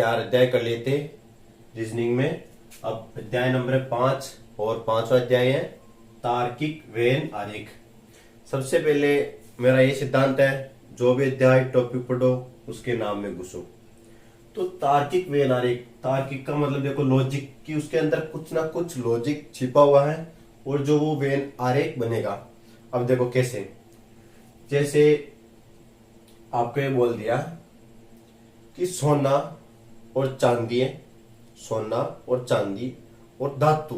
4 अध्याय कर लिए थे रीजनिंग में। अब अध्याय नंबर 5 और 5वां अध्याय है तार्किक वेन आरेख। सबसे पहले मेरा ये सिद्धांत है, जो भी अध्याय टॉपिक पढ़ो उसके नाम में घुसो। तो तार्किक वेन आरेख, तार्किक का मतलब देखो लॉजिक, कि उसके अंदर कुछ ना कुछ लॉजिक छिपा हुआ है और जो वो वेन आरेख बनेगा। अब देखो कैसे, जैसे आपको ये बोल दिया कि सोना और चांदी है, सोना और चांदी और धातु।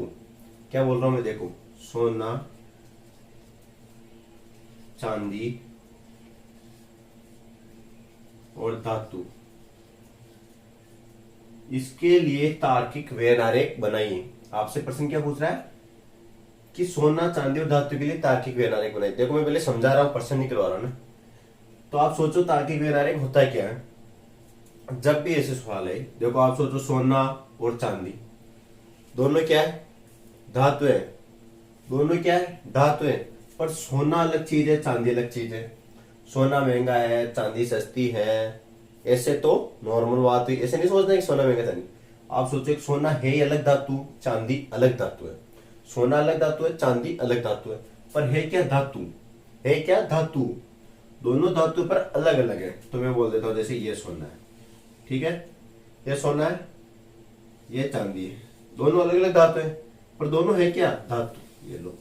क्या बोल रहा हूं मैं, देखो सोना चांदी और धातु, इसके लिए तार्किक वेन आरेख बनाइए। आपसे प्रश्न क्या पूछ रहा है कि सोना चांदी और धातु के लिए तार्किक वेन आरेख बनाइए। देखो मैं पहले समझा रहा हूं, प्रश्न नहीं करवा रहा हूं ना। तो आप सोचो तार्किक वेन आरेख होता है क्या है। जब भी ऐसे सवाल है, देखो आप सोचो सोना और चांदी दोनों क्या है, धातु है, दोनों क्या है, धातु है। पर सोना अलग चीज है, चांदी अलग चीज है। सोना महंगा है, चांदी सस्ती है, ऐसे तो नॉर्मल बात हुई। ऐसे नहीं सोचना कि सोना महंगा चांदी। आप सोचो सोना है अलग धातु, चांदी अलग धातु है। सोना अलग धातु है, चांदी अलग धातु है, पर है क्या धातु, है क्या धातु। दोनों धातु पर अलग अलग है। तो मैं बोल देता हूं जैसे ये सोना है, ठीक है, ये सोना है, ये चांदी है, दोनों अलग अलग धातु है पर दोनों है क्या धातु। ये लो,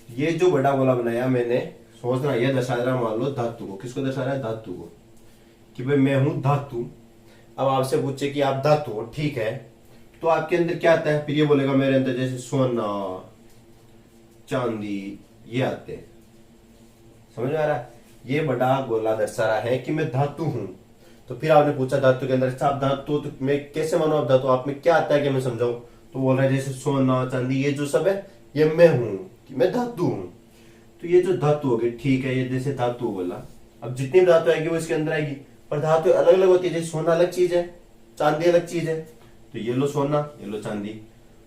ये जो बड़ा गोला बनाया मैंने, सोचना ये दर्शा रहा, मान लो धातु को। किसको दर्शा रहा है, धातु को, कि भाई मैं हूं धातु। अब आपसे पूछे कि आप धातु हो, ठीक है, तो आपके अंदर क्या आता है, फिर ये बोलेगा मेरे अंदर जैसे सोना चांदी ये आते हैं। समझ में आ रहा है, ये बड़ा गोला दर्शा रहा है कि मैं धातु हूं। तो फिर आपने पूछा धातु के अंदर, अच्छा आप धातु तो मैं कैसे मानू आप धातु, आप में क्या आता है कि मैं समझाऊं। तो बोल रहा है जैसे सोना चांदी ये जो सब है ये मैं हूं, कि मैं धातु हूं। तो ये जो धातु हो गई, ठीक है, ये जैसे धातु बोला। अब जितनी भी धातु आएगी वो इसके अंदर आएगी, पर धातु अलग अलग होती है। जैसे सोना अलग चीज है, चांदी अलग चीज है। तो ये लो सोना, ये लो चांदी।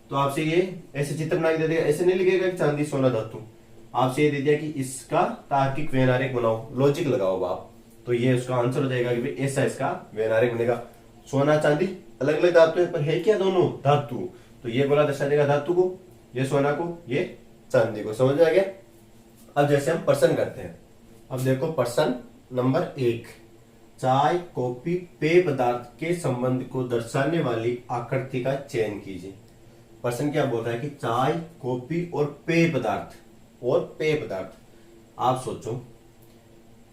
तो आपसे ये ऐसे चित्र बना के दे देगा, ऐसे नहीं लिखेगा कि चांदी सोना धातु। आपसे ये दे दिया कि इसका तार्किक वेन आरेख बनाओ, लॉजिक लगाओ आप। तो ये उसका आंसर हो जाएगा कि भाई ऐसा इसका वेन आरेख बनेगा। सोना चांदी अलग अलग धातु है, पर है क्या दोनों धातु। तो ये गोला दर्शा देगा धातु को, ये सोना को, ये चांदी को। समझ में आ गया। अब जैसे हम प्रश्न करते हैं, अब देखो प्रश्न नंबर 1, चाय कॉफी पेय पदार्थ के संबंध को दर्शाने वाली आकृति का चयन कीजिए। प्रश्न क्या बोल रहा है कि चाय कॉफी और पेय पदार्थ, और पेय पदार्थ। आप सोचो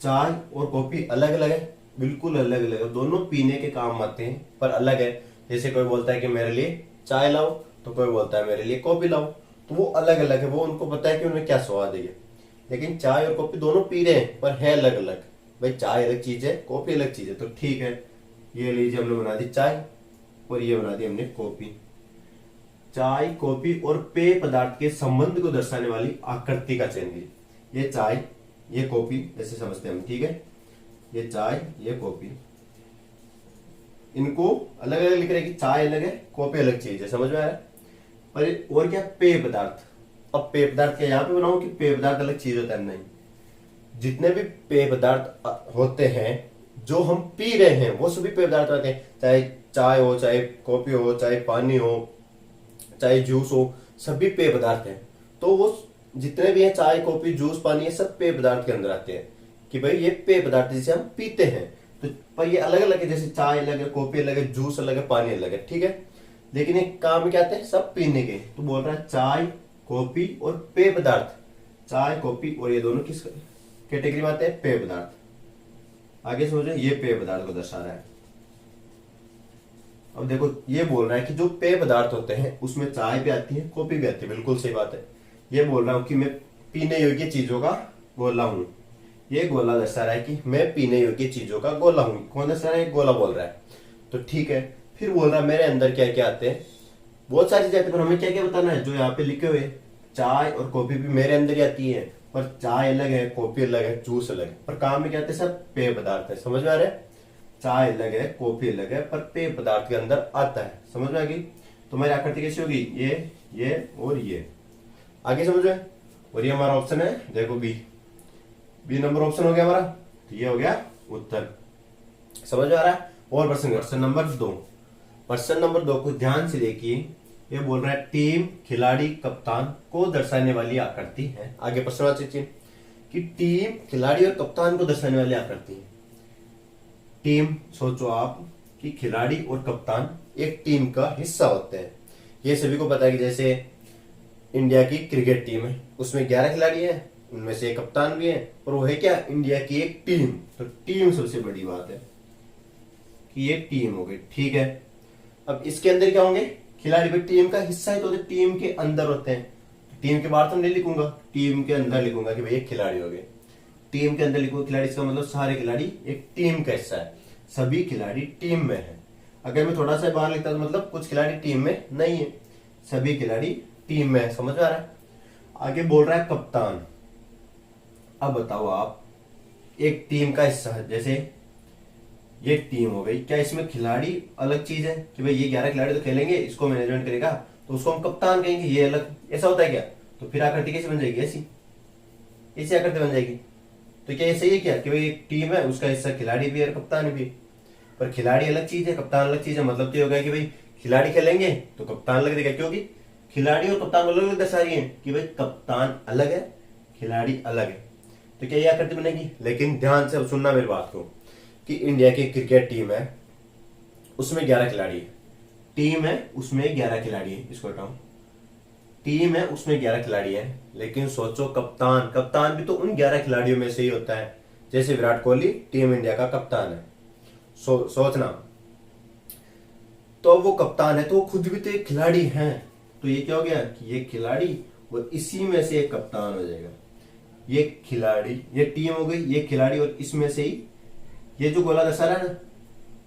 चाय और कॉफी अलग अलग है, बिल्कुल अलग अलग है, दोनों पीने के काम आते हैं पर अलग है। जैसे कोई बोलता है कि मेरे लिए चाय लाओ, तो कोई बोलता है मेरे लिए कॉफी लाओ। तो वो अलग अलग है, वो उनको पता है कि उन्हें क्या स्वाद है। लेकिन चाय और कॉफी दोनों पी रहे हैं पर है अलग अलग। भाई चाय अलग चीज है, कॉफी अलग चीज है। तो ठीक है, ये लीजिए हमने बना दी चाय और ये बना दी हमने कॉफी। चाय कॉफी और पेय पदार्थ के संबंध को दर्शाने वाली आकृति का चयन कीजिए। ये चाय ये कॉफी ऐसे समझते हैं हम, ठीक है, ये चाय ये कॉफी, इनको अलग अलग लिख रहे हैं कि चाय अलग है कॉफी अलग चीज है। समझ में आ रहा है। पर और क्या, पेय पदार्थ। अब पेय पदार्थ क्या यहाँ पे बनाऊं कि पेय पदार्थ अलग चीज होता है, नहीं। जितने भी पेय पदार्थ होते हैं जो हम पी रहे हैं वो सभी पेय पदार्थ होते हैं। चाहे चाय हो, चाहे कॉफी हो, चाहे पानी हो, चाहे जूस हो, सभी पेय पदार्थ हैं। तो वो जितने भी हैं, चाय कॉफी जूस पानी, ये सब पेय पदार्थ के अंदर आते हैं कि भाई ये पेय पदार्थ जिसे हम पीते हैं। तो पर ये अलग अलग है, जैसे चाय अलग है, कॉफी अलग है, जूस अलग है, पानी अलग है, ठीक है। लेकिन एक काम क्या आते हैं, सब पीने के। तो बोल रहा है चाय कॉफी और पेय पदार्थ। चाय कॉफी और ये दोनों किस कैटेगरी में आते हैं, पेय पदार्थ। आगे समझो, ये पेय पदार्थ को दर्शा रहा है। अब देखो ये बोल रहा है कि जो पेय पदार्थ होते हैं उसमें चाय भी आती है, कॉफी भी आती है, बिल्कुल सही बात है। ये बोल रहा हूं कि मैं पीने योग्य चीजों का गोला हूं। ये गोला दर्शा रहा है कि मैं पीने योग्य चीजों का गोला हूं। कौन दर्शा रहा है, गोला बोल रहा है। तो ठीक है, फिर बोल रहा है मेरे अंदर क्या क्या आते हैं, बहुत सारी चीजें आती है, पर हमें क्या क्या बताना है, जो यहाँ पे लिखे हुए चाय और कॉफी भी मेरे अंदर ही आती है, पर चाय अलग है, कॉफी अलग है, जूस अलग है, पर काम में क्या आते हैं, सब पेय पदार्थ है। समझ में आ रहा है। चाय अलग है, कॉफी अलग है, पर पेय पदार्थ के अंदर आता है। समझ में आ गई। तो हमारी आकृति कैसी होगी, ये और ये। आगे समझ में। और ये हमारा ऑप्शन है, देखो बी नंबर ऑप्शन हो गया हमारा। तो ये हो गया उत्तर। समझ में आ रहा है। और प्रश्न नंबर 2 को ध्यान से देखिए। ये बोल रहा है टीम, खिलाड़ी, कप्तान को दर्शाने वाली आकृति है। आगे प्रश्नवाची चिन्ह कि टीम, खिलाड़ी और कप्तान को दर्शाने वाली आकृति है। टीम, सोचो आप कि खिलाड़ी और कप्तान एक टीम का हिस्सा होते हैं। ये सभी को पता है कि जैसे इंडिया की क्रिकेट टीम है, उसमें 11 खिलाड़ी हैं, उनमें से एक कप्तान भी है, और वो है क्या, इंडिया की एक टीम। तो टीम सबसे बड़ी बात है कि ये टीम हो गई, ठीक है। अब इसके अंदर क्या होंगे, खिलाड़ी भी टीम का हिस्सा है तो टीम के अंदर होते हैं। टीम के बाहर तो नहीं लिखूंगा, टीम के अंदर लिखूंगा कि भाई एक खिलाड़ी हो गए। टीम के अंदर लिखूंगा खिलाड़ी, इसका मतलब सारे खिलाड़ी एक टीम का हिस्सा है, सभी खिलाड़ी टीम में है। अगर मैं थोड़ा सा बाहर लिखता तो मतलब कुछ खिलाड़ी टीम में नहीं है, सभी खिलाड़ी टीम में है। समझ में आ रहा है। आगे बोल रहा है कप्तान। अब बताओ आप, एक टीम का हिस्सा है, जैसे ये टीम हो गई, क्या इसमें खिलाड़ी अलग चीज है कि भाई ये 11 खिलाड़ी तो खेलेंगे, इसको मैनेजमेंट करेगा तो उसको हम कप्तान कहेंगे, ये अलग, ऐसा होता है क्या? तो फिर आकृति कैसे बन जाएगी, ऐसी आकृति बन जाएगी। तो क्या ये सही है क्या कि भाई एक टीम है, उसका हिस्सा खिलाड़ी भी और कप्तान भी, पर खिलाड़ी अलग चीज है, कप्तान अलग चीज है। मतलब तो ये होगा कि भाई खिलाड़ी खेलेंगे तो कप्तान अलग रहेगा, क्योंकि खिलाड़ी और कप्तान अलग अलग दर्शा रही है कि भाई कप्तान अलग है, खिलाड़ी अलग है। तो क्या ये आकृति बनेगी? लेकिन ध्यान से सुनना मेरी बात को कि इंडिया की क्रिकेट टीम है, उसमें 11 खिलाड़ी है, टीम है उसमें 11 खिलाड़ी है, इसको हटाओ, टीम है उसमें 11 खिलाड़ी है। लेकिन सोचो कप्तान भी तो उन 11 खिलाड़ियों में से ही होता है। जैसे विराट कोहली टीम इंडिया का कप्तान है, सोचना, तो वो कप्तान है तो वो खुद भी तो एक खिलाड़ी है। तो ये क्या हो गया कि ये खिलाड़ी और इसी में से एक कप्तान हो जाएगा। ये खिलाड़ी, ये टीम हो गई, ये खिलाड़ी, और इसमें से ही ये जो गोला दर्शा रहा है ना,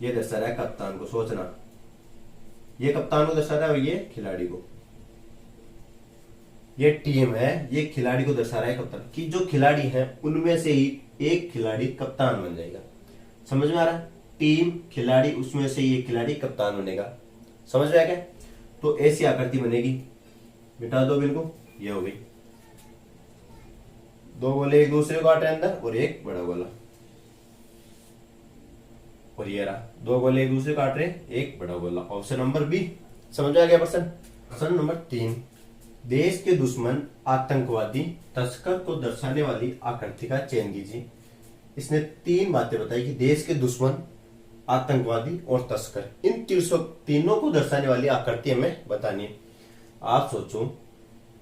ये दर्शा रहा है कप्तान को। सोचना, ये कप्तान को दर्शा रहा है और ये खिलाड़ी को। ये टीम है, ये खिलाड़ी को दर्शा रहा है कप्तान की। जो खिलाड़ी है उनमें से ही एक खिलाड़ी कप्तान बन जाएगा। समझ में आ रहा है? टीम, खिलाड़ी, उसमें से ही एक खिलाड़ी कप्तान बनेगा। समझ में आ गया? तो ऐसी आकृति बनेगी। मिटा दो बिल्कुल, ये हो गई। 2 गोले एक दूसरे को काट रहे अंदर और एक बड़ा गोला, और ये रहा 2 गोले एक दूसरे काट रहे, एक बड़ा गोला। Option number B. समझ में आ गया? प्रश्न नंबर 3, देश के दुश्मन, आतंकवादी, तस्कर को दर्शाने वाली आकृति का चयन कीजिए। इसने 3 बातें बताई कि देश के दुश्मन, आतंकवादी और तस्कर, इन तीनों को दर्शाने वाली आकृति हमें बतानी है। आप सोचो,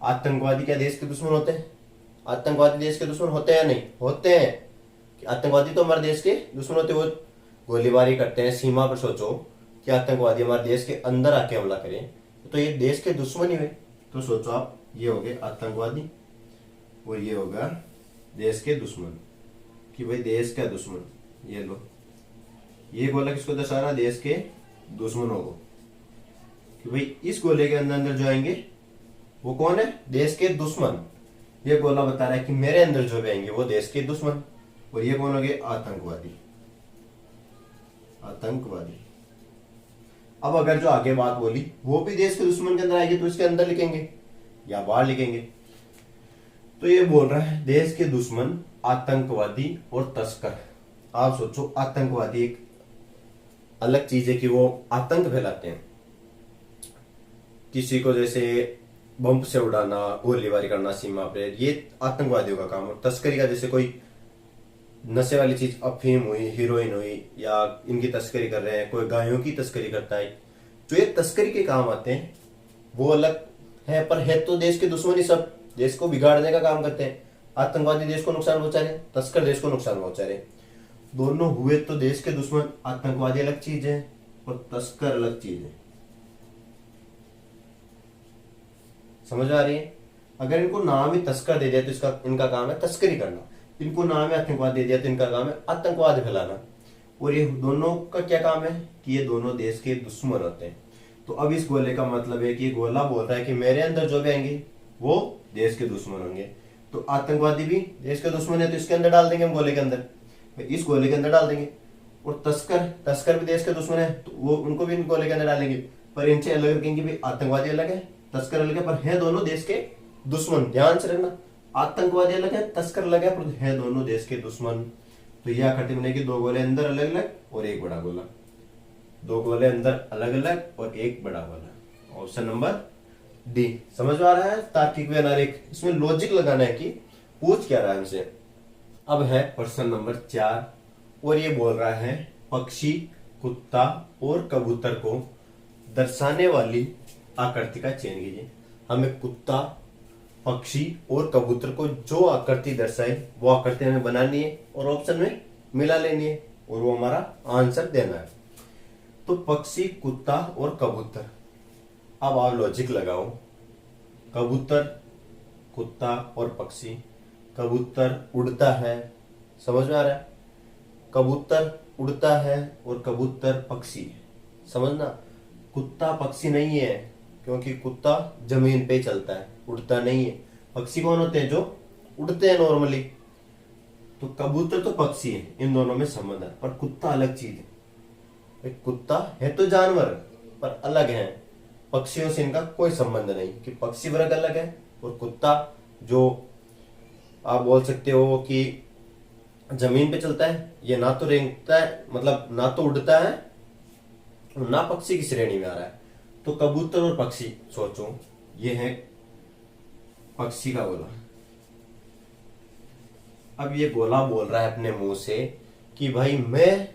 आतंकवादी क्या देश के दुश्मन होते हैं? आतंकवादी देश के दुश्मन होते हैं? नहीं होते हैं। आतंकवादी तो हमारे देश के दुश्मन होते हैं, वो गोलीबारी करते हैं सीमा पर। सोचो कि आतंकवादी हमारे देश के अंदर आके हमला करें तो ये देश के दुश्मन ही हुए। तो सोचो आप, ये हो गए आतंकवादी और ये होगा देश के दुश्मन, कि भाई देश का दुश्मन। ये लो, ये गोला किसको दर्शा रहा है? देश के दुश्मनों को, कि भाई इस गोले के अंदर अंदर जो आएंगे वो कौन है? देश के दुश्मन। ये गोला बता रहा है कि मेरे अंदर जो भी आएंगे वो देश के दुश्मन। और ये कौन हो गए? आतंकवादी। अब अगर जो आगे बात बोली वो भी देश के दुश्मन के अंदर आएगी तो इसके अंदर लिखेंगे या बाहर लिखेंगे? तो ये बोल रहा है देश के दुश्मन, आतंकवादी और तस्कर। आप सोचो, आतंकवादी एक अलग चीज है कि वो आतंक फैलाते हैं, किसी को जैसे बम से उड़ाना, गोलीबारी करना सीमा पे, ये आतंकवादियों का काम है। तस्करी का जैसे कोई नशे वाली चीज, अफीम हुई, हीरोइन हुई, या इनकी तस्करी कर रहे हैं, कोई गायों की तस्करी करता है, जो ये तस्करी के काम आते हैं वो अलग है, पर है तो देश के दुश्मन ही सब, देश को बिगाड़ने का काम करते हैं। आतंकवादी देश को नुकसान पहुंचा रहे, तस्कर देश को नुकसान पहुंचा रहे, दोनों हुए तो देश के दुश्मन। आतंकवादी अलग चीज है और तस्कर अलग चीज है। समझ आ रही है? अगर इनको नाम ही तस्कर दे दिया तो इसका इनका काम है तस्करी करना, इनको नाम है आतंकवाद दे दिया तो इनका काम है आतंकवाद फैलाना। और ये दोनों का क्या काम है कि ये दोनों देश के दुश्मन होते हैं। तो अब इस गोले का मतलब है कि गोला बोल रहा है कि मेरे अंदर जो भी आएंगे वो देश के दुश्मन होंगे। तो आतंकवादी भी देश के दुश्मन है तो इसके अंदर डाल देंगे हम, गोले के अंदर, इस गोले के अंदर डाल देंगे। और तस्कर भी देश के दुश्मन है तो वो उनको भी गोले के अंदर डालेंगे, पर इनसे अलग रखेंगे भी, आतंकवादी अलग है, तस्कर अलग है, पर है दोनों देश के दुश्मन। ध्यान से रखना, आतंकवादी अलग है, तस्कर अलग है, पर है दोनों देश के दुश्मन। तो यह आकृति बनेगी 2 गोले अंदर अलग अलग और एक बड़ा गोला। दो गोले अंदर अलग अलग और एक बड़ा गोला। Option number D. समझ में आ रहा है? तार्किक व अनारिक, इसमें लॉजिक लगाना है कि पूछ क्या रहा है हमसे। अब है प्रश्न नंबर 4 और ये बोल रहा है पक्षी, कुत्ता और कबूतर को दर्शाने वाली आकृति का चयन कीजिए। हमें कुत्ता, पक्षी और कबूतर को जो आकृति दर्शाए वो आकृति हमें बनानी है और ऑप्शन में मिला लेनी है और वो हमारा आंसर देना है। तो पक्षी, कुत्ता और कबूतर, अब आप लॉजिक लगाओ। कबूतर, कुत्ता और पक्षी। कबूतर उड़ता है, समझ में आ रहा है? कबूतर उड़ता है और कबूतर पक्षी है, समझना। कुत्ता पक्षी नहीं है क्योंकि कुत्ता जमीन पे चलता है, उड़ता नहीं है। पक्षी कौन होते हैं? जो उड़ते हैं नॉर्मली। तो कबूतर तो पक्षी है, इन दोनों में संबंध है, पर कुत्ता अलग चीज है। एक कुत्ता है तो जानवर पर अलग है, पक्षियों से इनका कोई संबंध नहीं कि पक्षी वर्ग अलग है और कुत्ता जो आप बोल सकते हो कि जमीन पे चलता है, ये ना तो रेंगता है, मतलब ना तो उड़ता है ना पक्षी की श्रेणी में आ रहा है। तो कबूतर और पक्षी सोचो, ये है पक्षी का गोला। अब ये गोला बोल रहा है अपने मुंह से कि भाई मैं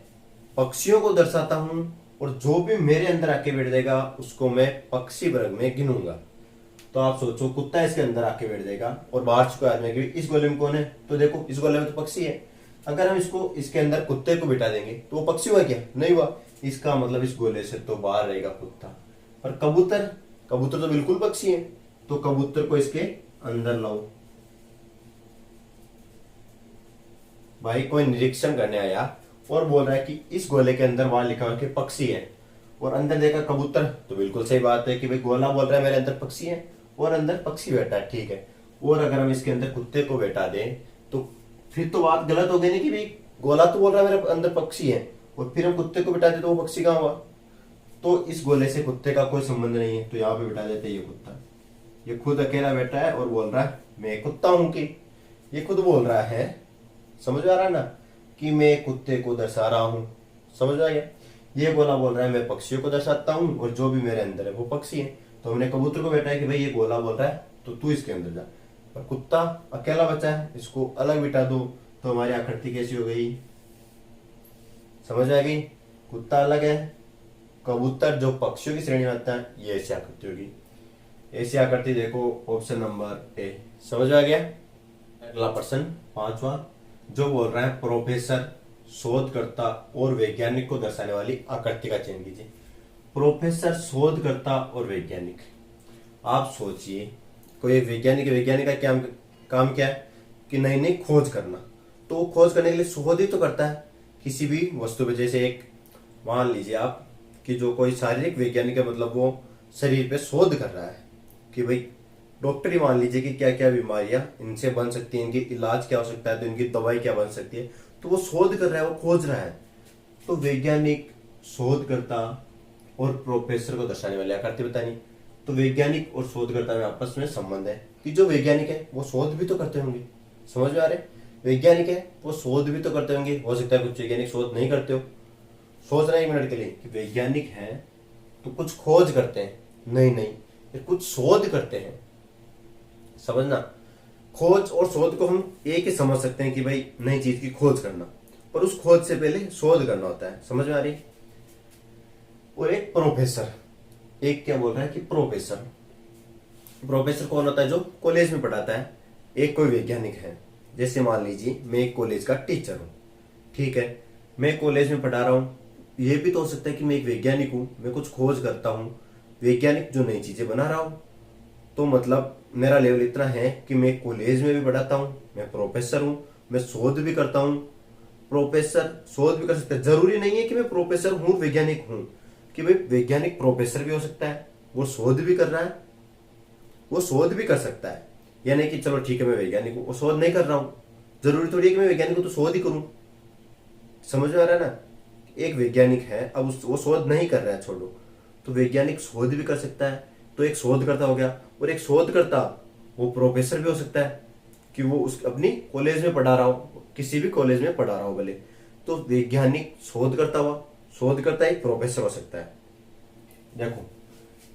पक्षियों को दर्शाता हूं और जो भी मेरे अंदर आके बैठ जाएगा उसको मैं पक्षी वर्ग में गिनूंगा। तो आप सोचो, कुत्ता इसके अंदर आके बैठ जाएगा और बाहर से कोई आदमी कि इस गोले में कौन है, तो देखो इस गोले में तो पक्षी है। अगर हम इसको इसके अंदर कुत्ते को बिठा देंगे तो वो पक्षी हुआ क्या? नहीं हुआ। इसका मतलब इस गोले से तो बाहर रहेगा कुत्ता। पर कबूतर, कबूतर तो बिल्कुल पक्षी है, तो कबूतर को इसके अंदर लाओ। भाई कोई निरीक्षण करने आया और बोल रहा है कि इस गोले के अंदर वहां लिखा है कि पक्षी है और अंदर देखा कबूतर, तो बिल्कुल सही बात है कि भाई गोला बोल रहा है मेरे अंदर पक्षी है और अंदर पक्षी बैठा है, ठीक है। और अगर हम इसके अंदर कुत्ते को बैठा दें तो फिर तो बात गलत हो गई नहीं कि भाई गोला तो बोल रहा है मेरे अंदर पक्षी है और फिर हम कुत्ते को बिठा दे तो वो पक्षी कहाँ हुआ? तो इस गोले से कुत्ते का कोई संबंध नहीं है, तो यहाँ पे बिठा देते ये कुत्ता। ये खुद अकेला बैठा है और बोल रहा है मैं कुत्ता हूं कि, ये खुद बोल रहा है। समझ आ रहा है ना कि मैं कुत्ते को दर्शा रहा हूं, समझ आ गया। ये गोला बोल रहा है मैं पक्षियों को दर्शाता हूं और जो भी मेरे अंदर है वो पक्षी है। तो हमने कबूतर को बैठा है कि भाई ये गोला बोल रहा है तो तू इसके अंदर जा। पर कुत्ता अकेला बचा है, इसको अलग बिठा दो तो हमारी आकृति कैसी हो गई? समझ आ गई? कुत्ता अलग है, कबूतर जो पक्षियों की श्रेणी में आता है, ये ऐसी आकृति होगी। ऐसी आकृति देखो ऑप्शन नंबर ए। समझ आ गया? अगला प्रश्न 5वां जो बोल रहा है प्रोफेसर, शोधकर्ता और वैज्ञानिक को दर्शाने वाली आकृति का चयन कीजिए। प्रोफेसर, शोधकर्ता और वैज्ञानिक। आप सोचिए कोई एक वैज्ञानिक का क्या काम क्या है कि नई नई खोज करना। तो वो खोज करने के लिए शोध ही तो करता है किसी भी वस्तु पे। जैसे एक मान लीजिए आप कि जो कोई शारीरिक वैज्ञानिक है, मतलब वो शरीर पे शोध कर रहा है कि भाई डॉक्टर ही मान लीजिए कि क्या क्या बीमारियां इनसे बन सकती है, इनकी इलाज क्या हो सकता है, तो इनकी दवाई क्या बन सकती है, तो वो शोध कर रहा है, वो खोज रहा है। तो वैज्ञानिक, शोधकर्ता और प्रोफेसर को दर्शाने वाली आकृति बतानी। तो वैज्ञानिक और शोधकर्ता में आपस में संबंध है कि जो वैज्ञानिक है वो शोध भी तो करते होंगे। समझ में आ रहे? वैज्ञानिक है वो शोध भी तो करते होंगे। हो सकता है कुछ वैज्ञानिक शोध नहीं करते हो। सोचना एक मिनट के लिए कि वैज्ञानिक है तो कुछ खोज करते हैं, नहीं नहीं, ये कुछ शोध करते हैं। समझना, खोज और शोध को हम एक ही समझ सकते हैं कि भाई नई चीज की खोज करना, पर उस खोज से पहले शोध करना होता है। समझ में आ रही? और एक प्रोफेसर, एक क्या बोल रहा है कि प्रोफेसर, प्रोफेसर कौन होता है? जो कॉलेज में पढ़ाता है। एक कोई वैज्ञानिक है, जैसे मान लीजिए मैं एक कॉलेज का टीचर हूं, ठीक है, मैं कॉलेज में पढ़ा रहा हूं। ये भी तो हो सकता है कि मैं एक वैज्ञानिक हूं, मैं कुछ खोज करता हूं, वैज्ञानिक जो नई चीजें बना रहा हूं। तो मतलब मेरा लेवल इतना है कि मैं कॉलेज में भी पढ़ाता हूं, मैं प्रोफेसर हूं, मैं शोध भी करता हूं। प्रोफेसर शोध भी कर सकता है, जरूरी नहीं है कि मैं प्रोफेसर हूं वैज्ञानिक हूं, कि भाई वैज्ञानिक प्रोफेसर भी हो सकता है, वो शोध भी कर रहा है, वो शोध भी कर सकता है। यानी कि चलो ठीक है मैं वैज्ञानिक हूं, वो शोध नहीं कर रहा हूं, जरूरी थोड़ी है कि मैं वैज्ञानिक हूं तो शोध ही करूं। समझ में आ रहा है ना? एक वैज्ञानिक है, अब वो शोध नहीं कर रहा है, छोड़ो, तो वैज्ञानिक शोध भी कर सकता है, तो एक शोधकर्ता हो गया। और एक शोधकर्ता वो प्रोफेसर भी हो सकता है कि वो उस अपनी कॉलेज में पढ़ा रहा हो, किसी भी कॉलेज में पढ़ा रहा हो भले, तो वैज्ञानिक शोधकर्ता हुआ। शोधकर्ता एक प्रोफेसर हो सकता है। देखो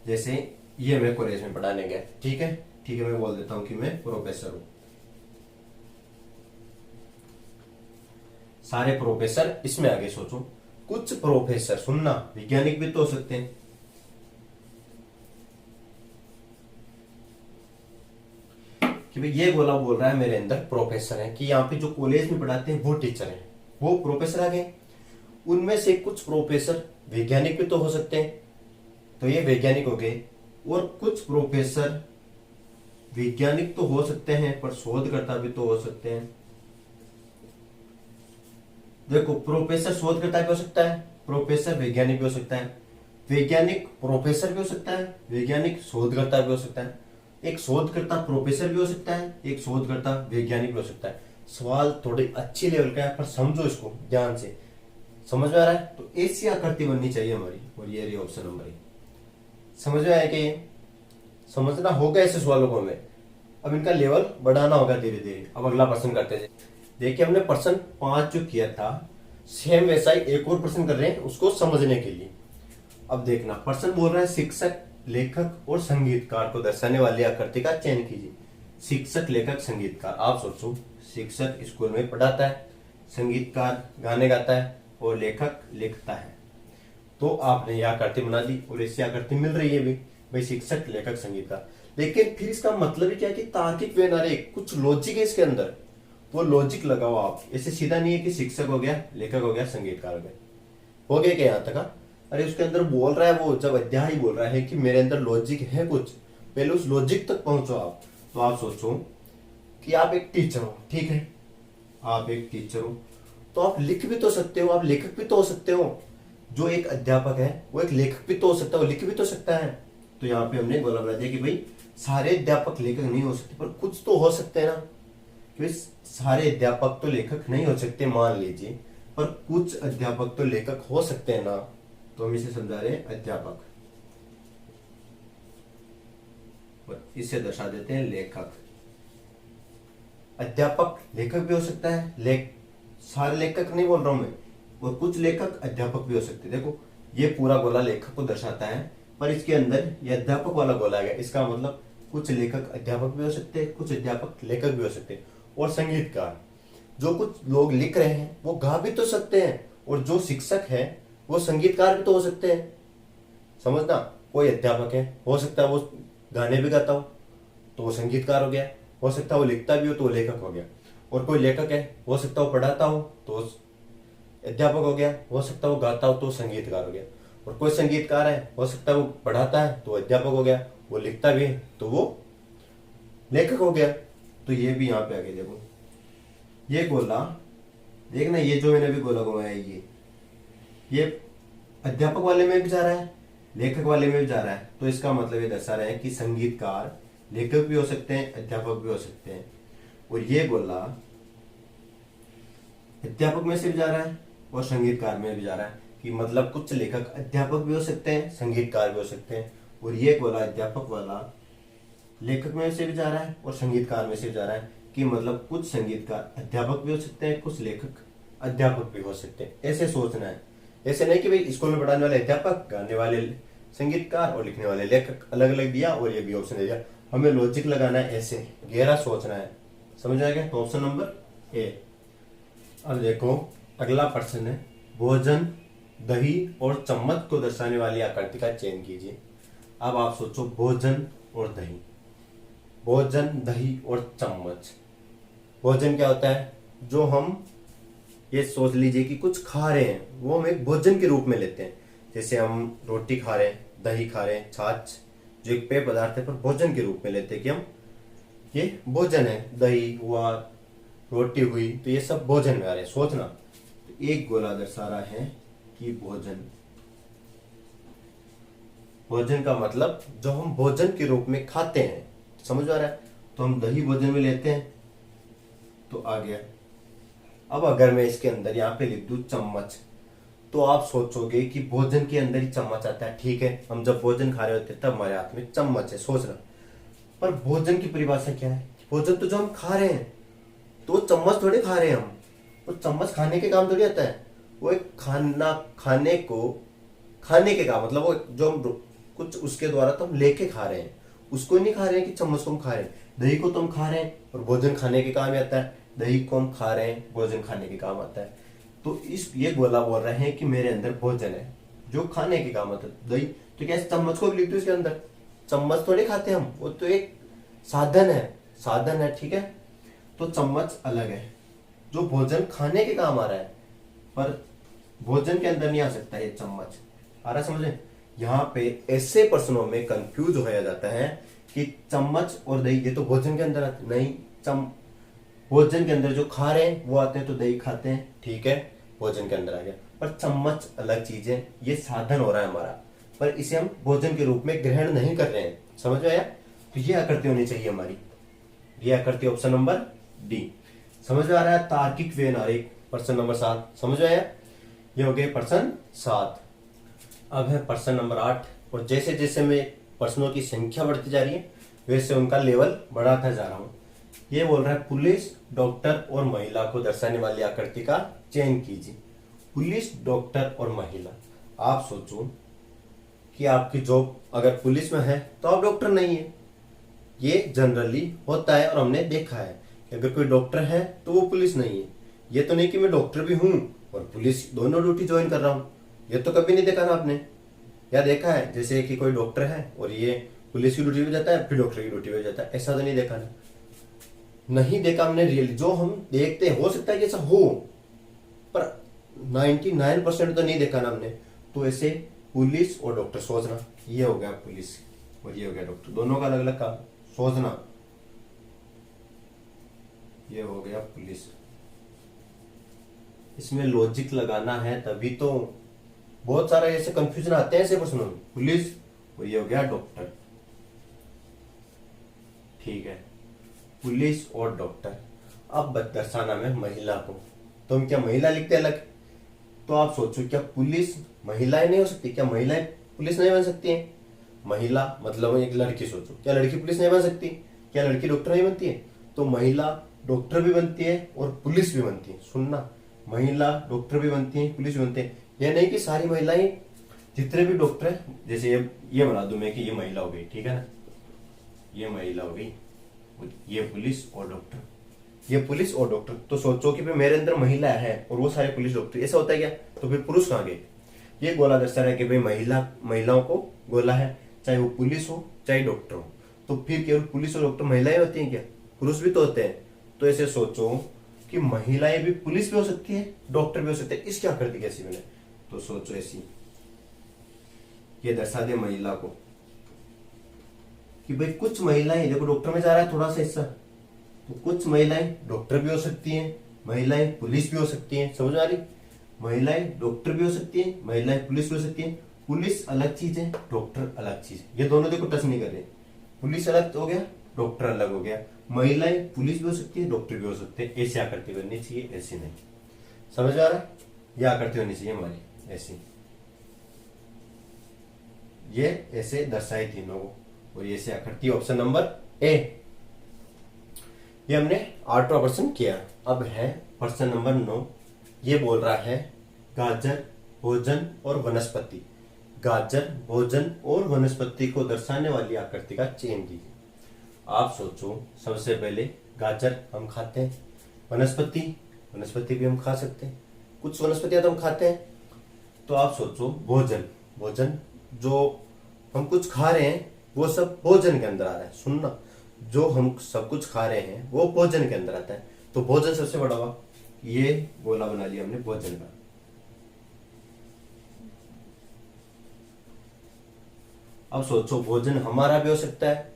जैसे ये मैं कॉलेज में पढ़ाने गया, ठीक है, ठीक है, मैं बोल देता हूं कि मैं प्रोफेसर हूं। सारे प्रोफेसर इसमें आगे सोचो। कुछ प्रोफेसर, सुनना, वैज्ञानिक भी तो हो सकते हैं। कि भाई ये गोला बोल रहा है मेरे अंदर प्रोफेसर है, कि यहाँ पे जो कॉलेज में पढ़ाते हैं वो टीचर हैं, वो प्रोफेसर आ गए। उनमें से कुछ प्रोफेसर वैज्ञानिक भी तो हो सकते हैं, तो ये वैज्ञानिक हो गए। और कुछ प्रोफेसर वैज्ञानिक तो हो सकते हैं पर शोधकर्ता भी तो हो सकते हैं। देखो प्रोफेसर शोधकर्ता भी हो सकता है, प्रोफेसर वैज्ञानिक भी हो सकता है, वैज्ञानिक प्रोफेसर भी हो सकता है, वैज्ञानिक शोधकर्ता भी हो सकता है, एक शोधकर्ता प्रोफेसर भी हो सकता है, एक शोधकर्ता वैज्ञानिक भी हो सकता है। सवाल थोड़ी अच्छी लेवल का है पर समझो इसको ध्यान से। समझ में आ रहा है? तो ऐसी आकृति बननी चाहिए हमारी, और ये रही ऑप्शन नंबर ए। समझ में आया कि ये समझना होगा ऐसे सवालों को हमें। अब इनका लेवल बढ़ाना होगा धीरे धीरे। अब अगला प्रश्न करते हैं। देखिए हमने प्रश्न 5 जो किया था सेम वैसा ही एक और प्रश्न कर रहे हैं उसको समझने के लिए। अब देखना, प्रश्न बोल रहा है शिक्षक, लेखक और संगीतकार को दर्शाने वाली आकृति का चयन कीजिए। शिक्षक, लेखक, संगीतकार। आप सोचो, शिक्षक स्कूल में पढ़ाता है, संगीतकार गाने गाता है और लेखक लिखता है। तो आपने यह आकृति बना दी और इससे आकृति मिल रही है भी, भाई शिक्षक, लेखक, संगीतकार। लेकिन फिर इसका मतलब ही क्या है कि तार्किक वे ना रहे, कुछ लॉजिक है इसके अंदर, वो लॉजिक लगाओ आप। ऐसे सीधा नहीं है कि शिक्षक हो गया, लेखक हो गया, संगीतकार हो गया। हो गया क्या यहाँ तक? अरे उसके अंदर बोल रहा है, वो जब अध्याय बोल रहा है कि मेरे अंदर लॉजिक है कुछ, पहले उस लॉजिक तक पहुंचो आप। तो आप सोचो कि आप एक टीचर हो, ठीक है, आप एक टीचर हो तो आप लिख भी तो सकते हो, आप लेखक भी तो हो सकते हो। जो एक अध्यापक है वो एक लेखक भी तो हो सकता है, वो लिख भी तो सकता है। तो यहाँ पे हमने गोला बना दिया कि भाई सारे अध्यापक लेखक नहीं हो सकते पर कुछ तो हो सकते हैं ना। क्योंकि सारे अध्यापक तो लेखक नहीं हो सकते मान लीजिए, पर कुछ अध्यापक तो लेखक हो सकते हैं ना। तो हम इसे समझा रहे हैं अध्यापक, और इसे दर्शा देते हैं लेखक। अध्यापक लेखक भी हो सकता है, सारे लेखक नहीं बोल रहा हूं मैं, और कुछ लेखक अध्यापक भी हो सकते हैं। देखो ये पूरा गोला लेखक को दर्शाता है पर इसके अंदर ये अध्यापक वाला गोला है। इसका मतलब कुछ लेखक अध्यापक भी हो सकते हैं, कुछ अध्यापक लेखक भी हो सकते हैं। और संगीतकार, जो कुछ लोग लिख रहे हैं वो गा भी तो सकते हैं, और जो शिक्षक है वो संगीतकार भी तो हो सकते हैं। समझना, कोई अध्यापक है, हो सकता है वो गाने भी गाता हो तो वो संगीतकार हो गया, हो सकता है वो लिखता भी हो तो वो लेखक हो गया। और कोई लेखक है, हो सकता है वो पढ़ाता हो तो अध्यापक हो गया, हो सकता है वो गाता हो तो संगीतकार हो गया। और कोई संगीतकार है, हो सकता है वो पढ़ाता है तो अध्यापक हो गया, वो लिखता भी है तो वो लेखक हो गया। तो ये भी यहाँ पे आगे देखो, ये गोला देखना, ये जो मैंने अभी गोला घुमाया ये अध्यापक वाले में भी जा रहा है, लेखक वाले में भी जा रहा है। तो इसका मतलब ये दर्शा रहे हैं कि संगीतकार लेखक भी हो सकते हैं, अध्यापक भी हो सकते हैं। और ये गोला अध्यापक में से भी जा रहा है और संगीतकार में भी जा रहा है, कि मतलब कुछ लेखक अध्यापक भी हो सकते हैं, संगीतकार भी हो सकते हैं। और ये गोला अध्यापक वाला लेखक में से भी जा रहा है और संगीतकार में से भी जा रहा है, कि मतलब कुछ संगीतकार अध्यापक भी हो सकते हैं, कुछ लेखक अध्यापक भी हो सकते हैं। ऐसे सोचना है, ऐसे नहीं कि भाई स्कूल में पढ़ाने वाले अध्यापक, गाने वाले संगीतकार और लिखने वाले लेखक, अलग अलग दिया और ये भी ऑप्शन दे दिया। हमें लॉजिक लगाना है, ऐसे गहरा सोचना है। समझ आएगा? तो ऑप्शन नंबर ए। अब देखो अगला प्रश्न है, भोजन, दही और चम्मच को दर्शाने वाली आकृति का चयन कीजिए। अब आप सोचो, भोजन और दही, भोजन, दही और चम्मच। भोजन क्या होता है? जो हम ये सोच लीजिए कि कुछ खा रहे हैं वो हम एक भोजन के रूप में लेते हैं। जैसे हम रोटी खा रहे हैं, दही खा रहे हैं, छाछ जो एक पेय पदार्थ है पर भोजन के रूप में लेते हैं कि हम ये भोजन है। दही हुआ, रोटी हुई, तो ये सब भोजन में आ रहे हैं। सोचना, तो एक गोला दर्शा रहा है कि भोजन, भोजन का मतलब जो हम भोजन के रूप में खाते हैं। समझ आ रहा है? तो हम दही भोजन में लेते हैं, तो आ गया। अब अगर मैं इसके अंदर यहाँ पे लिख दूं चम्मच, तो आप सोचोगे कि भोजन के अंदर ही चम्मच आता है। ठीक है, हम जब भोजन खा रहे होते हैं तब हमारे हाथ में चम्मच है। सोचना, पर भोजन की परिभाषा क्या है? भोजन तो जो हम खा रहे हैं, तो चम्मच थोड़ी खा रहे हैं हम, तो चम्मच खाने के काम थोड़ी आता है। वो एक खाने को खाने के काम, मतलब वो जो हम कुछ उसके द्वारा तो हम लेके खा रहे हैं, उसको नहीं खा रहे हैं कि चम्मच को हम खा रहे हैं। दही को तो हम खा रहे हैं और भोजन खाने के काम आता है, दही को हम खा रहे हैं, भोजन खाने के काम आता है। तो इस ये गोला बोल रहे हैं कि मेरे अंदर भोजन है जो खाने के काम आता है। दही तो क्या चम्मच को भी लिख दो इसके अंदर, चम्मच थोड़ी खाते हम, वो तो एक साधन है, साधन है, ठीक है। तो चम्मच अलग है जो भोजन खाने के काम आ रहा है, पर भोजन के अंदर नहीं आ सकता ये चम्मच। आ रहा समझ में? यहाँ पे ऐसे प्रश्नों में कंफ्यूज हो जाता है कि चम्मच और दही ये तो भोजन के अंदर आते नहीं, भोजन के अंदर जो खा रहे हैं वो आते हैं तो दही खाते हैं, ठीक है, भोजन के अंदर आ गया। पर चम्मच अलग चीज है, ये साधन हो रहा है हमारा, पर इसे हम भोजन के रूप में ग्रहण नहीं कर रहे हैं। समझ में आया? तो ये आकृति होनी चाहिए हमारी, ये आकृति ऑप्शन नंबर डी। समझ में आ रहा है? तार्किक व्यवहारिक, प्रश्न नंबर 7 समझ में आया? ये हो गए प्रश्न 7। अब है प्रश्न नंबर 8, और जैसे जैसे मैं प्रश्नों की संख्या बढ़ती जा रही है वैसे उनका लेवल बढ़ाता जा रहा हूं। ये बोल रहा है पुलिस, डॉक्टर और महिला को दर्शाने वाली आकृति का चयन कीजिए। पुलिस, डॉक्टर और महिला। आप सोचो कि आपकी जॉब अगर पुलिस में है तो आप डॉक्टर नहीं है, ये जनरली होता है और हमने देखा है कि अगर कोई डॉक्टर है तो वो पुलिस नहीं है। ये तो नहीं कि मैं डॉक्टर भी हूं और पुलिस, दोनों ड्यूटी ज्वाइन कर रहा हूं, ये तो कभी नहीं देखा ना आपने। या देखा है जैसे कि कोई डॉक्टर है और ये पुलिस की ड्यूटी पे जाता है फिर डॉक्टर की ड्यूटी पे जाता है, ऐसा तो नहीं देखा ना, नहीं देखा हमने रियली। जो हम देखते हैं हो सकता है कि ऐसा हो, पर 99% तो नहीं देखा ना हमने। तो ऐसे पुलिस और डॉक्टर सोचना, ये हो गया पुलिस और ये हो गया डॉक्टर, दोनों का अलग अलग काम सोचना। ये हो गया पुलिस, इसमें लॉजिक लगाना है तभी तो। बहुत सारे ऐसे कंफ्यूजन आते हैं ऐसे प्रश्नों में। पुलिस और ये हो गया डॉक्टर, ठीक है, पुलिस और डॉक्टर। अब दर्शाना में महिला को, तो हम क्या महिला लिखते अलग? तो आप सोचो क्या पुलिस महिलाएं नहीं हो सकती? क्या महिलाएं पुलिस नहीं बन सकती हैं? महिला मतलब एक लड़की, सोचो क्या लड़की पुलिस नहीं बन सकती? क्या लड़की डॉक्टर नहीं बनती है? तो महिला डॉक्टर भी बनती है और पुलिस भी बनती है। सुनना, महिला डॉक्टर भी बनती है, पुलिस भी बनती है। यह नहीं कि सारी महिलाएं, जितने भी डॉक्टर है, जैसे ये बना दूं मैं कि ये महिला हो गई, ठीक है ना, ये महिला हो गई, ये पुलिस और डॉक्टर, ये पुलिस और डॉक्टर। तो सोचो कि भाई मेरे अंदर महिला है और वो सारे पुलिस डॉक्टर, ऐसा होता है क्या? तो फिर पुरुष कहाँ गए? ये गोला दर्शा रहा है कि भाई महिलाओं को गोला है, चाहे वो पुलिस हो चाहे डॉक्टर हो। तो फिर केवल पुलिस और डॉक्टर महिलाएं होती हैं क्या? पुरुष भी तो होते हैं। तो ऐसे सोचो कि महिलाएं भी पुलिस भी हो सकती है, डॉक्टर भी हो सकते हैं। इसकी आकृति कैसी बने? तो सोचो ऐसी, ये दर्शा दे महिला को कि भाई कुछ महिलाएं, देखो डॉक्टर में जा रहा है थोड़ा सा हिस्सा, तो कुछ महिलाएं डॉक्टर भी हो सकती हैं, महिलाएं पुलिस भी हो सकती हैं। समझ आ रही? महिलाएं डॉक्टर भी हो सकती हैं, महिलाएं पुलिस भी हो सकती हैं। पुलिस अलग चीज है, डॉक्टर अलग चीज है, ये दोनों देखो टच नहीं कर रहे। पुलिस अलग हो गया, डॉक्टर अलग हो गया। महिलाएं पुलिस भी हो सकती है, डॉक्टर भी हो सकते हैं। ऐसी आकृति बननी चाहिए, ऐसी नहीं। समझ आ रहा है? यह आकृति होनी चाहिए हमारी ऐसी, ये ऐसे दर्शाई तीनों को, और ये ऐसे आकृति ऑप्शन नंबर ए। ये हमने 8वां प्रश्न किया। अब है प्रश्न नंबर 9। ये बोल रहा है गाजर, भोजन और वनस्पति। गाजर, भोजन और वनस्पति को दर्शाने वाली आकृति का चयन कीजिए। आप सोचो, सबसे पहले गाजर हम खाते हैं, वनस्पति भी हम खा सकते हैं, कुछ वनस्पतियां तो हम खाते हैं। तो आप सोचो भोजन जो हम कुछ खा रहे हैं वो सब भोजन के अंदर आ रहा है। सुनना, जो हम सब कुछ खा रहे हैं वो भोजन के अंदर आता है। तो भोजन सबसे बड़ा हुआ, ये गोला बना लिया हमने भोजन का। अब सोचो भोजन हमारा भी हो सकता है,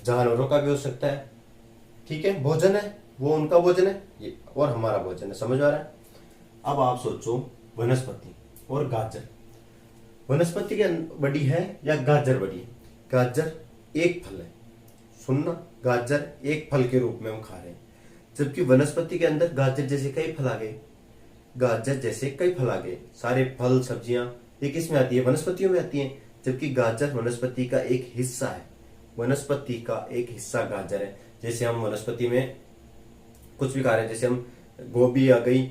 जानवरों का भी हो सकता है, ठीक है, भोजन है, वो उनका भोजन है ये, और हमारा भोजन है। समझ आ रहा है? अब आप सोचो वनस्पति और गाजर, वनस्पति क्या बड़ी है या गाजर बड़ी है? गाजर एक फल है, सुनना, गाजर एक फल के रूप में हम खा रहे हैं, जबकि वनस्पति के अंदर गाजर जैसे कई फल आ गए, गाजर जैसे कई फल आ गए। सारे फल सब्जियां ये किस में आती है? वनस्पतियों में आती हैं, जबकि गाजर वनस्पति का एक हिस्सा है। वनस्पति का एक हिस्सा गाजर है। जैसे हम वनस्पति में कुछ भी खा रहे हैं, जैसे हम गोभी आ गई,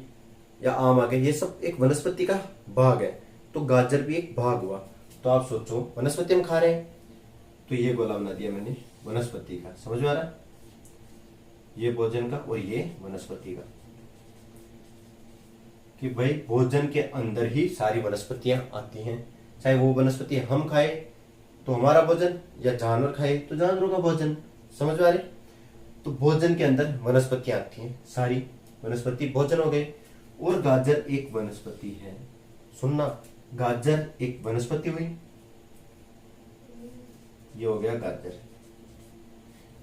या आम आ गए, ये सब एक वनस्पति का भाग है। तो गाजर भी एक भाग हुआ। तो आप सोचो वनस्पति हम खा रहे हैं, तो ये गोला बना दिया मैंने वनस्पति का। समझ में आ रहा है? ये भोजन का और ये वनस्पति का, कि भाई भोजन के अंदर ही सारी वनस्पतियां आती हैं। चाहे वो वनस्पति हम खाए तो हमारा भोजन, या जानवर खाए तो जानवरों का भोजन। समझ में आ रही? तो भोजन के अंदर वनस्पतियां आती हैं, सारी वनस्पति भोजन हो गए। और गाजर एक वनस्पति है। सुनना, गाजर एक वनस्पति हुई, ये हो गया गाजर।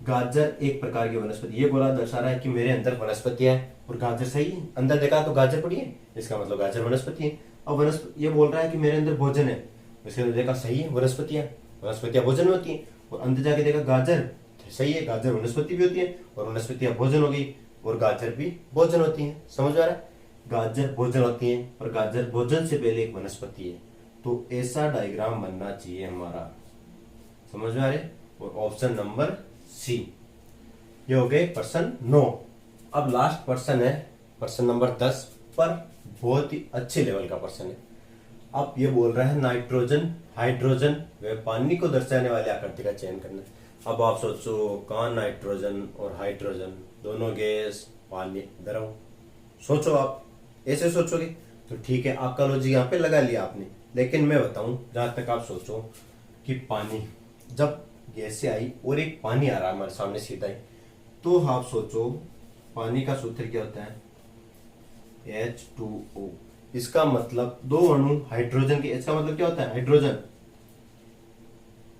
गाजर एक प्रकार की वनस्पति, ये बोला दर्शा रहा है कि मेरे अंदर वनस्पतियां है और गाजर सही है। अंदर देखा तो गाजर पड़ी है, इसका मतलब गाजर वनस्पति है। और वनस्पति ये बोल रहा है कि मेरे अंदर भोजन है, इसके अंदर देखा सही है, वनस्पतियां भोजन में होती है। और अंदर जाके देखा गाजर सही है, गाजर वनस्पति भी होती है और वनस्पतियां भोजन हो गई और गाजर भी भोजन होती है। समझ आ रहा है? गाजर भोजन होती है और गाजर भोजन से पहले एक वनस्पति है। तो ऐसा डायग्राम बनना चाहिए हमारा। समझ में आ रहे? और ऑप्शन नंबर सी, ये हो गए प्रश्न 9। अब लास्ट प्रश्न है प्रश्न नंबर 10 पर, बहुत ही अच्छे लेवल का प्रश्न है। अब ये बोल रहा है नाइट्रोजन, हाइड्रोजन व पानी को दर्शाने वाली आकृति का चयन करना है। अब आप सोचो कौन नाइट्रोजन और हाइड्रोजन, दोनों गैस, पानी, द्रव। सोचो, आप ऐसे सोचोगे तो ठीक है, आपका लॉजिक यहाँ पे लगा लिया आपने। लेकिन मैं बताऊं, जहां तक आप सोचो कि पानी जब गैस से आई और एक पानी आ रहा है हमारे सामने सीधा ही, तो आप सोचो पानी का सूत्र क्या होता है? H2O। इसका मतलब दो अणु हाइड्रोजन के, इसका मतलब क्या होता है? हाइड्रोजन।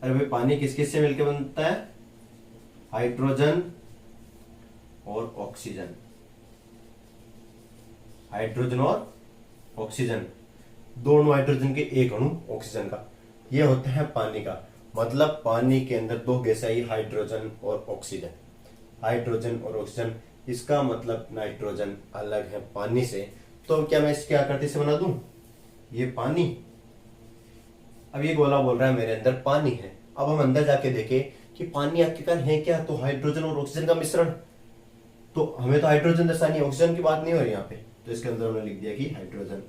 अरे भाई पानी किस किस से मिलकर बनता है? हाइड्रोजन और ऑक्सीजन। हाइड्रोजन और ऑक्सीजन, दो अणु हाइड्रोजन के, एक अणु ऑक्सीजन का, ये होता है पानी का। मतलब पानी के अंदर दो गैस आई, हाइड्रोजन और ऑक्सीजन। हाइड्रोजन और ऑक्सीजन, इसका मतलब नाइट्रोजन अलग है पानी से। तो क्या मैं इसकी आकृति से बना दूं? ये पानी। अब ये गोला बोल रहा है मेरे अंदर पानी है। अब हम अंदर जाके देखें कि पानी आखिरकार है क्या? तो हाइड्रोजन और ऑक्सीजन का मिश्रण। तो हमें तो हाइड्रोजन दर्शानी है, ऑक्सीजन की बात नहीं हो रही यहाँ पे। तो इसके अंदर हमने लिख दिया कि हाइड्रोजन,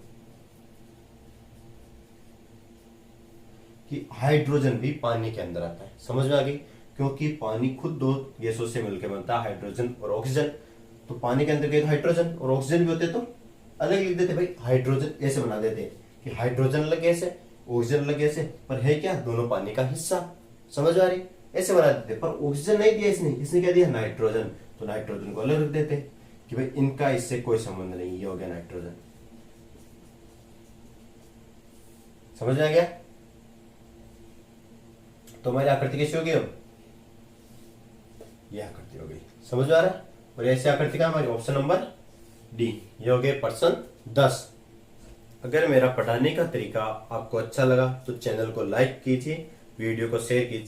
कि हाइड्रोजन भी पानी के अंदर आता है। समझ में आ गई? क्योंकि पानी खुद दो गैसों से मिलकर बनता है, हाइड्रोजन और ऑक्सीजन। तो पानी के अंदर हाइड्रोजन और ऑक्सीजन भी होते तो अलग लिख देते भाई, हाइड्रोजन ऐसे बना देते कि हाइड्रोजन अलग गैस है, ऑक्सीजन अलग गैस है, पर है क्या? दोनों पानी का हिस्सा। समझ आ रही? ऐसे बना देते। पर ऑक्सीजन नहीं दिया इसने, इसने क्या दिया? नाइट्रोजन। तो नाइट्रोजन को अलग रख देते कि भाई इनका इससे कोई संबंध नहीं, ये हो गया नाइट्रोजन। समझ में आ गया? तो हमारी आकृति कैसी होगी? अब यह आकृति हो गई। समझ में आ रहा है? और ऐसी आकृति का हमारी ऑप्शन नंबर डी, ये हो गए प्रश्न 10। अगर मेरा पढ़ाने का तरीका आपको अच्छा लगा तो चैनल को लाइक कीजिए, वीडियो को शेयर कीजिए।